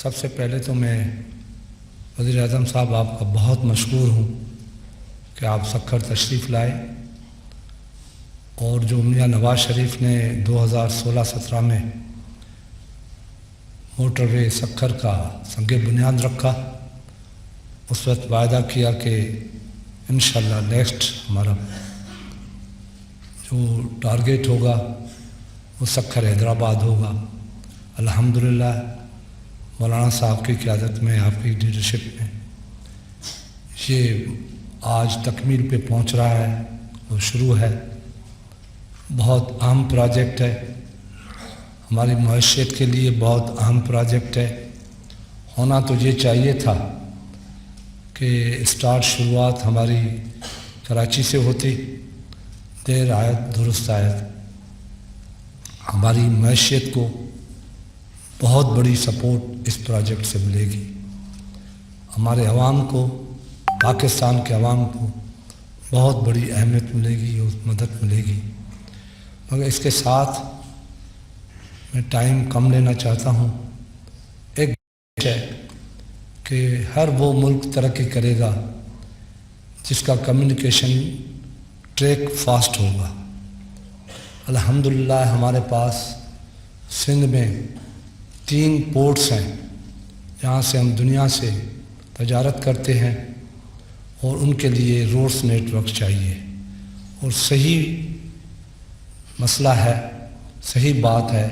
سب سے پہلے تو میں وزیر اعظم صاحب آپ کا بہت مشکور ہوں کہ آپ سکھر تشریف لائے، اور جو میاں نواز شریف نے 2016-17 میں موٹر وے سکھر کا سنگ بنیاد رکھا، اس وقت وعدہ کیا کہ انشاءاللہ نیکسٹ ہمارا جو ٹارگیٹ ہوگا وہ سکھر حیدرآباد ہوگا۔ الحمدللہ مولانا صاحب کی قیادت میں، آپ کی لیڈرشپ میں یہ آج تکمیل پہ پہنچ رہا ہے، وہ شروع ہے۔ بہت اہم پروجیکٹ ہے، ہماری معیشت کے لیے بہت اہم پروجیکٹ ہے۔ ہونا تو یہ چاہیے تھا کہ شروعات ہماری کراچی سے ہوتی، دیر آیت درست آیت۔ ہماری معیشت کو بہت بڑی سپورٹ اس پروجیکٹ سے ملے گی، ہمارے عوام کو، پاکستان کے عوام کو بہت بڑی اہمیت ملے گی اور مدد ملے گی۔ مگر اس کے ساتھ میں ٹائم کم لینا چاہتا ہوں۔ ایک ہے کہ ہر وہ ملک ترقی کرے گا جس کا کمیونیکیشن ٹریک فاسٹ ہوگا۔ الحمدللہ ہمارے پاس سندھ میں 3 پورٹس ہیں جہاں سے ہم دنیا سے تجارت کرتے ہیں، اور ان کے لیے روڈس نیٹ ورک چاہیے، اور صحیح مسئلہ ہے، صحیح بات ہے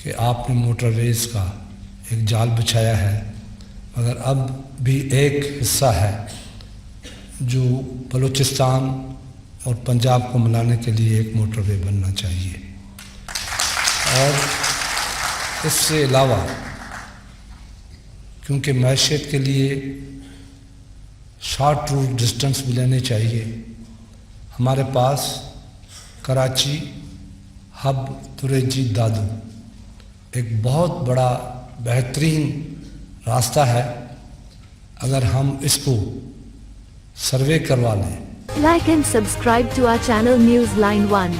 کہ آپ نے موٹر ویز کا ایک جال بچھایا ہے، مگر اب بھی ایک حصہ ہے جو بلوچستان اور پنجاب کو ملانے کے لیے ایک موٹر وے بننا چاہیے۔ اور اس سے علاوہ کیونکہ معیشت کے لیے شارٹ روٹ ڈسٹنس بھی لینے چاہیے، ہمارے پاس کراچی ہب تریجی دادو ایک بہت بڑا بہترین راستہ ہے۔ اگر ہم اس کو سروے کروا لیں۔ Like and subscribe to our channel Newsline 1.